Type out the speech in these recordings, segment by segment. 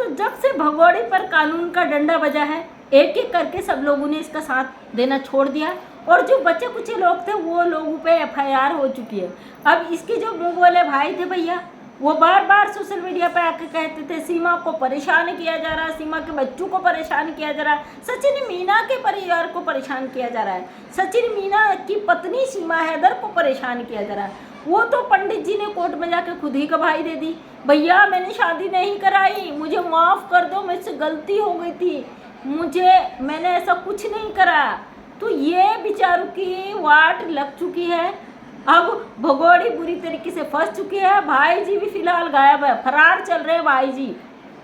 दोस्तों, जब से भगोड़े पर कानून का डंडा बजा है, एक एक करके सब लोगों ने इसका साथ देना छोड़ दिया और जो बचे कुछ लोग थे वो लोगों पे एफआईआर हो चुकी है। अब इसके जो मुंह बोले भाई थे भैया, वो बार बार सोशल मीडिया पे आके कहते थे सीमा को परेशान किया जा रहा है, सीमा के बच्चों को परेशान किया जा रहा है, सचिन मीना के परिवार को परेशान किया जा रहा है, सचिन मीना की पत्नी सीमा हैदर को परेशान किया जा रहा है। वो तो पंडित जी ने कोर्ट में जाके खुद ही गवाही दे दी, भैया मैंने शादी नहीं कराई, मुझे माफ़ कर दो, मुझसे गलती हो गई थी, मैंने ऐसा कुछ नहीं करा। तो ये बेचारों की वाट लग चुकी है। अब भगोड़ी बुरी तरीके से फंस चुकी है। भाई जी भी फिलहाल गायब है, फरार चल रहे हैं भाई जी,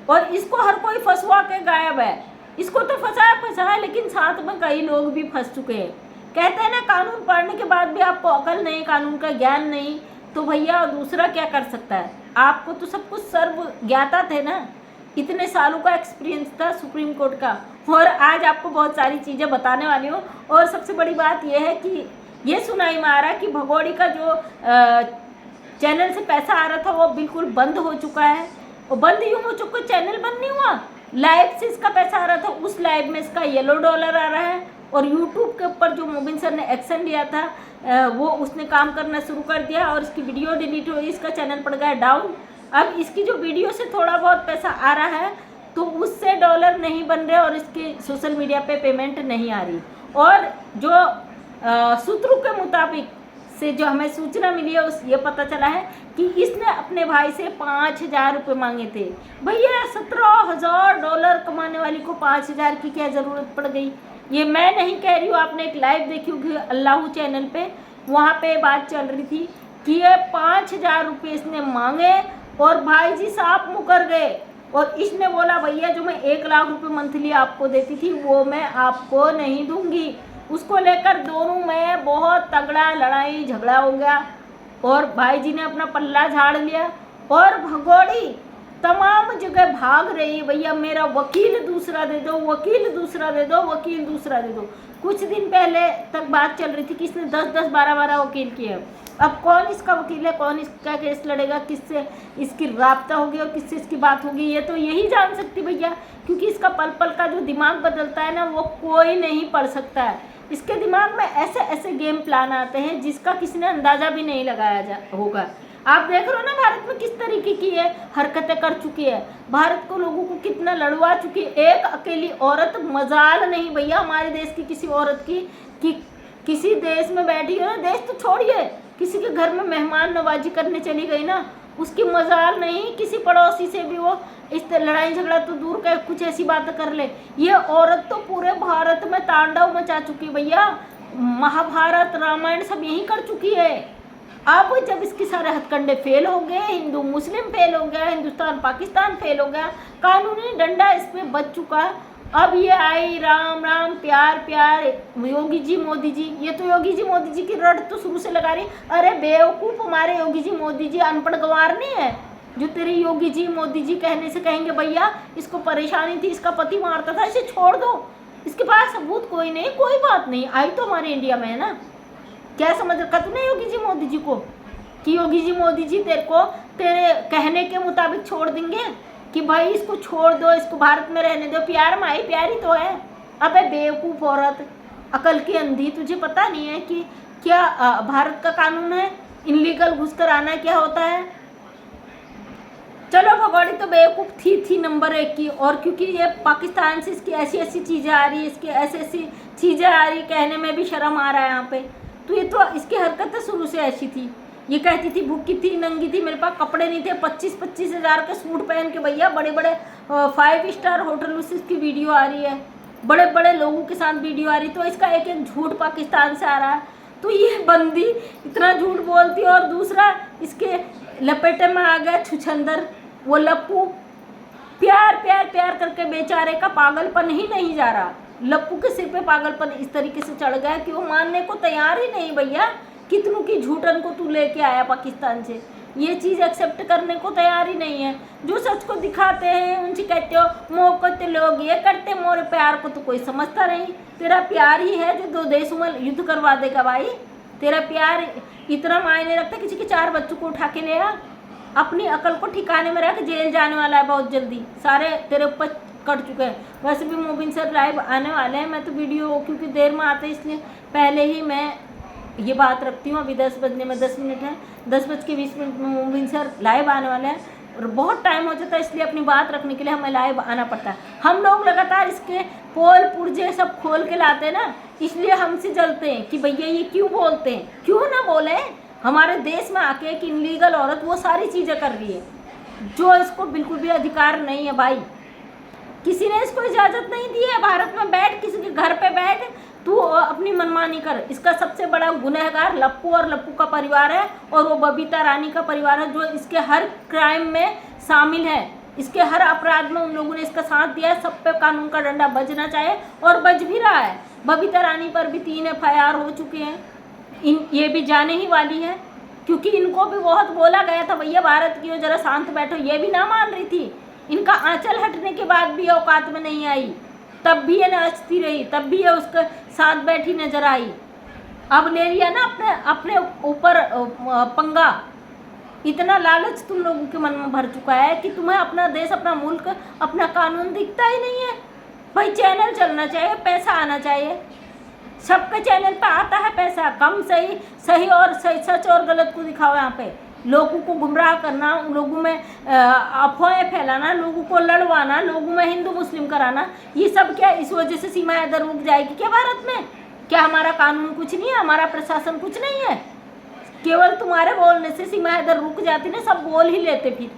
और इसको हर कोई फंसवा के गायब है। इसको तो फंसाया लेकिन साथ में कई लोग भी फंस चुके हैं। कहते हैं ना, कानून पढ़ने के बाद भी आपको अकल नहीं, कानून का ज्ञान नहीं, तो भैया दूसरा क्या कर सकता है। आपको तो सब कुछ सर्व ज्ञाता थे ना, इतने सालों का एक्सपीरियंस था सुप्रीम कोर्ट का, और आज आपको बहुत सारी चीज़ें बताने वाली हूँ। और सबसे बड़ी बात यह है कि ये सुनाई में आ रहा है कि भगोड़ी का जो चैनल से पैसा आ रहा था वो बिल्कुल बंद हो चुका है। और बंद यूँ हो चुका, चैनल बंद नहीं हुआ, लाइव से इसका पैसा आ रहा था, उस लाइव में इसका येलो डॉलर आ रहा है। और यूट्यूब के ऊपर जो मोबिन सर ने एक्शन लिया था वो उसने काम करना शुरू कर दिया और इसकी वीडियो डिलीट हुई, इसका चैनल पड़ गया डाउन। अब इसकी जो वीडियो से थोड़ा बहुत पैसा आ रहा है तो उससे डॉलर नहीं बन रहे और इसके सोशल मीडिया पे पेमेंट नहीं आ रही। और जो सूत्रों के मुताबिक से जो हमें सूचना मिली है उस ये पता चला है कि इसने अपने भाई से 5,000 रुपये मांगे थे। भैया $17,000 कमाने वाली को 5,000 की क्या ज़रूरत पड़ गई। ये मैं नहीं कह रही हूँ, आपने एक लाइव देखी होगी अल्लाह चैनल पे, वहाँ पे बात चल रही थी कि ये 5,000 रुपये इसने मांगे और भाई जी साफ मुकर गए। और इसने बोला भैया जो मैं 1 लाख रुपये मंथली आपको देती थी वो मैं आपको नहीं दूंगी। उसको लेकर दोनों में बहुत तगड़ा लड़ाई झगड़ा हो गया और भाई जी ने अपना पल्ला झाड़ लिया। और भगोड़ी तमाम जगह भाग रही है, भैया मेरा वकील दूसरा दे दो, वकील दूसरा दे दो, वकील दूसरा दे दो। कुछ दिन पहले तक बात चल रही थी कि इसने 10-10, 12-12 वकील किए। अब कौन इसका वकील है, कौन इसका केस लड़ेगा, किससे इसकी राब्ता होगी और किससे इसकी बात होगी, ये तो यही जान सकती भैया, क्योंकि इसका पल पल का जो दिमाग बदलता है ना वो कोई नहीं पढ़ सकता है। इसके दिमाग में ऐसे ऐसे गेम प्लान आते हैं जिसका किसी ने अंदाज़ा भी नहीं लगाया होगा। आप देख रहे हो ना भारत में किस तरीके की है हरकतें कर चुकी है, भारत को लोगों को कितना लड़वा चुकी है। एक अकेली औरत मजाल नहीं भैया हमारे देश की किसी औरत की कि किसी देश में बैठी हो ना, देश तो छोड़िए, किसी के घर में मेहमान नवाजी करने चली गई ना, उसकी मजाल नहीं किसी पड़ोसी से भी वो इस लड़ाई झगड़ा तो दूर का कुछ ऐसी बातें कर ले। ये औरत तो पूरे भारत में तांडव मचा चुकी भैया, महाभारत रामायण सब यही कर चुकी है। अब जब इसके सारे हथकंडे फेल हो गए, हिंदू मुस्लिम फेल हो गया, हिंदुस्तान पाकिस्तान फेल हो गया, कानूनी डंडा इस पर बच चुका है। अब ये आई राम राम प्यार प्यार योगी जी मोदी जी, ये तो योगी जी मोदी जी की रट तो शुरू से लगा रही। अरे बेवकूफ़, हमारे योगी जी मोदी जी अनपढ़ गंवार नहीं है जो तेरे योगी जी मोदी जी कहने से कहेंगे भैया इसको परेशानी थी, इसका पति मारता था, इसे छोड़ दो, इसके पास सबूत कोई नहीं, कोई बात नहीं, आई तो हमारे इंडिया में है ना। क्या समझ रखा तूने योगी जी मोदी जी को कि योगी जी मोदी जी तेरे को तेरे कहने के मुताबिक छोड़ देंगे कि भाई इसको छोड़ दो, इसको भारत में रहने दो, प्यार माई प्यारी तो है। अबे बेवकूफ़ औरत, अकल की अंधी, तुझे पता नहीं है कि क्या भारत का कानून है, इनलीगल घुसकर आना क्या होता है। चलो भगोड़ी तो बेवकूफ़ थी नंबर 1 की, और क्योंकि ये पाकिस्तान से इसकी ऐसी ऐसी चीज़ें आ रही है, इसकी ऐसी ऐसी चीज़ें आ रही, कहने में भी शर्म आ रहा है यहाँ पे। तो ये तो इसकी हरकतें शुरू से ऐसी थी, ये कहती थी भूखी थी नंगी थी, मेरे पास कपड़े नहीं थे, 25-25 हज़ार के सूट पहन के भैया बड़े बड़े 5 स्टार होटल से इसकी वीडियो आ रही है, बड़े बड़े लोगों के साथ वीडियो आ रही, तो इसका एक एक झूठ पाकिस्तान से आ रहा है। तो ये बंदी इतना झूठ बोलती है। और दूसरा इसके लपेटे में आ गया छुछंदर, वो लप्पू, प्यार प्यार प्यार करके बेचारे का पागलपन ही नहीं जा रहा, लप्पू के सिर पे पागलपन इस तरीके से चढ़ गया कि वो मानने को तैयार ही नहीं भैया, कितनों की झूठन को तू लेके आया पाकिस्तान से, ये चीज़ एक्सेप्ट करने को तैयार ही नहीं है। जो सच को दिखाते हैं उनसे कहते हो मोहब्बत लोग ये करते, मोरे प्यार को तो कोई समझता नहीं। तेरा प्यार ही है जो 2 देशों में युद्ध करवा देगा भाई, तेरा प्यार इतना मायने रखता, किसी के 4 बच्चों को उठा के ले आ, अपनी अकल को ठिकाने में रख, जेल जाने वाला है बहुत जल्दी, सारे तेरे ऊपर कट चुके हैं। वैसे भी मोबिन सर लाइव आने वाले हैं, मैं तो वीडियो क्योंकि देर में आते हैं इसलिए पहले ही मैं ये बात रखती हूँ। अभी 10 बजने में 10 मिनट है, 10:20 में मोबिन सर लाइव आने वाले हैं और बहुत टाइम हो जाता है, इसलिए अपनी बात रखने के लिए हमें लाइव आना पड़ता है। हम लोग लगातार इसके पोल पुर्जे सब खोल के लाते हैं ना, इसलिए हमसे जलते हैं कि भैया ये क्यों बोलते हैं। क्यों ना बोले, हमारे देश में आके एक इनलीगल औरत वो सारी चीज़ें कर रही है जो इसको बिल्कुल भी अधिकार नहीं है भाई। किसी ने इसको इजाज़त नहीं दी है। भारत में बैठ, किसी के घर पे बैठ, तू अपनी मनमानी कर। इसका सबसे बड़ा गुनहगार लप्पू और लप्पू का परिवार है और वो बबीता रानी का परिवार है जो इसके हर क्राइम में शामिल है, इसके हर अपराध में उन लोगों ने इसका साथ दिया है। सब पे कानून का डंडा बजना चाहिए और बज भी रहा है। बबीता रानी पर भी 3 FIR हो चुके हैं, ये भी जाने ही वाली है क्योंकि इनको भी बहुत बोला गया था भैया भारत की हो, जरा शांत बैठो, ये भी ना मान रही थी। इनका आंचल हटने के बाद भी औकात में नहीं आई, तब भी ये नाचती रही, तब भी ये उसके साथ बैठी नजर आई। अब ले लिया ना अपने ऊपर पंगा। इतना लालच तुम लोगों के मन में भर चुका है कि तुम्हें अपना देश, अपना मुल्क, अपना कानून दिखता ही नहीं है। भाई चैनल चलना चाहिए, पैसा आना चाहिए, सबके चैनल पे आता है पैसा। कम सही और सच और गलत को दिखाओ। यहाँ पे लोगों को गुमराह करना, लोगों में अफवाहें फैलाना, लोगों को लड़वाना, लोगों में हिंदू मुस्लिम कराना, ये सब क्या इस वजह से सीमा इधर रुक जाएगी क्या भारत में? क्या हमारा कानून कुछ नहीं है, हमारा प्रशासन कुछ नहीं है? केवल तुम्हारे बोलने से सीमा इधर रुक जाती ना, सब बोल ही लेते। फिर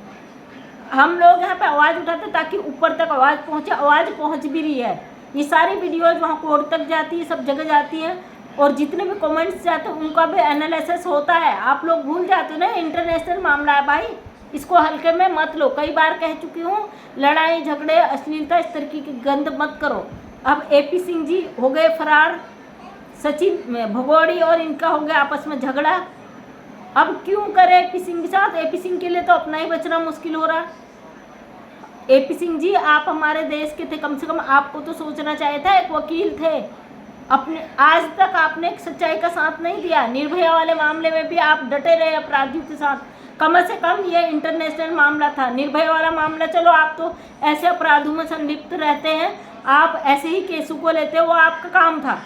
हम लोग यहाँ पे आवाज़ उठाते ताकि ऊपर तक आवाज़ पहुँचे। आवाज़ पहुँच भी रही है, ये सारी वीडियोज़ वहाँ कोर्ट तक जाती है, सब जगह जाती हैं और जितने भी कमेंट्स जाते हैं उनका भी एनालिसिस होता है। आप लोग भूल जाते हो ना, इंटरनेशनल मामला है भाई, इसको हल्के में मत लो। कई बार कह चुकी हूँ, लड़ाई झगड़े अश्लीलता इस तरीके की गंद मत करो। अब AP सिंह जी हो गए फरार, सचिन भगोड़ी और इनका हो गया आपस में झगड़ा। अब क्यों करे AP सिंह के साथ? AP सिंह के लिए तो अपना ही बचना मुश्किल हो रहा। AP सिंह जी आप हमारे देश के थे, कम से कम आपको तो सोचना चाहिए था, एक वकील थे अपने। आज तक आपने एक सच्चाई का साथ नहीं दिया। निर्भया वाले मामले में भी आप डटे रहे अपराधियों के साथ। कम से कम ये इंटरनेशनल मामला था। निर्भया वाला मामला चलो आप तो ऐसे अपराधों में संलिप्त रहते हैं, आप ऐसे ही केसों को लेते हो, वो आपका काम था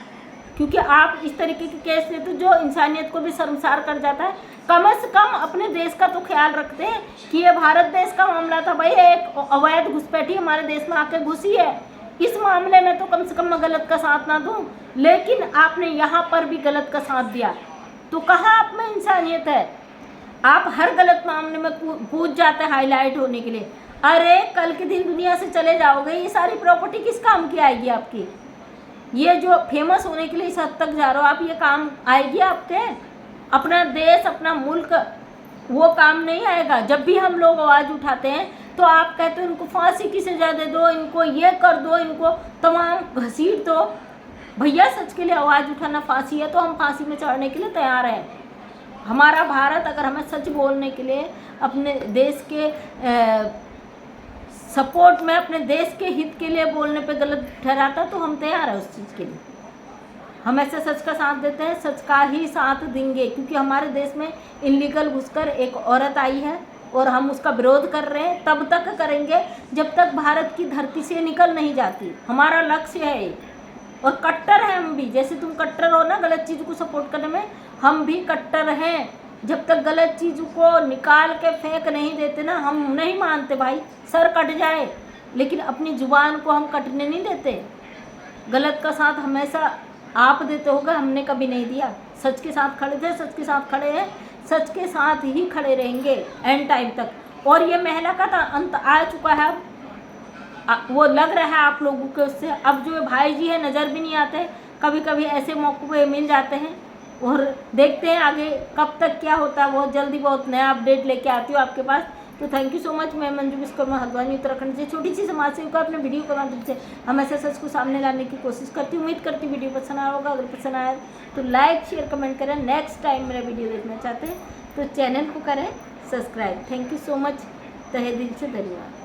क्योंकि आप इस तरीके के केस लेते हो जो इंसानियत को भी शर्मसार कर जाता है। कम से कम अपने देश का तो ख्याल रखते हैं कि ये भारत देश का मामला था भाई, एक अवैध घुसपैठी हमारे देश में आके घुसी है। इस मामले में तो कम से कम मैं गलत का साथ ना दूं, लेकिन आपने यहाँ पर भी गलत का साथ दिया, तो कहाँ आप में इंसानियत है? आप हर गलत मामले में कूद जाते हैं हाईलाइट होने के लिए। अरे कल के दिन दुनिया से चले जाओगे, ये सारी प्रॉपर्टी किस काम की आएगी आपकी? ये जो फेमस होने के लिए इस हद तक जा रहे हो आप, ये काम आएगी आपके? अपना देश, अपना मुल्क, वो काम नहीं आएगा। जब भी हम लोग आवाज़ उठाते हैं तो आप कहते हो इनको फांसी की सजा दे दो, इनको ये कर दो, इनको तमाम घसीट दो। भैया सच के लिए आवाज़ उठाना फांसी है तो हम फांसी में चढ़ने के लिए तैयार हैं। हमारा भारत अगर हमें सच बोलने के लिए, अपने देश के सपोर्ट में, अपने देश के हित के लिए बोलने पे गलत ठहराता तो हम तैयार हैं उस चीज़ के लिए। हम ऐसे सच का साथ देते हैं, सच का ही साथ देंगे क्योंकि हमारे देश में इनलीगल घुसकर एक औरत आई है और हम उसका विरोध कर रहे हैं। तब तक करेंगे जब तक भारत की धरती से निकल नहीं जाती। हमारा लक्ष्य है और कट्टर हैं हम भी। जैसे तुम कट्टर हो ना गलत चीज़ को सपोर्ट करने में, हम भी कट्टर हैं। जब तक गलत चीज़ को निकाल के फेंक नहीं देते ना, हम नहीं मानते भाई, सर कट जाए, लेकिन अपनी जुबान को हम कटने नहीं देते। गलत का साथ हमेशा आप देते होगा, हमने कभी नहीं दिया। सच के साथ खड़े थे, सच के साथ खड़े हैं, सच के साथ ही खड़े रहेंगे एंड टाइम तक। और ये महिला का अंत आ चुका है, अब वो लग रहा है आप लोगों के उससे। अब जो भाई जी है नज़र भी नहीं आते, कभी कभी ऐसे मौक़ों पे मिल जाते हैं और देखते हैं आगे कब तक क्या होता है। बहुत जल्दी बहुत नया अपडेट लेके आती हूँ आपके पास। तो थैंक यू सो मच। मैं मंजू विश्वकर्मा, हल्द्वानी उत्तराखंड से छोटी सी समाज सेविका अपने वीडियो के माध्यम से हमेशा सच को सामने लाने की कोशिश करती हूँ। उम्मीद करती हूँ वीडियो पसंद आया होगा। अगर पसंद आया तो लाइक शेयर कमेंट करें। नेक्स्ट टाइम मेरा वीडियो देखना चाहते हैं तो चैनल को करें subscribe. Thank you so much, तहे दिल से धन्यवाद।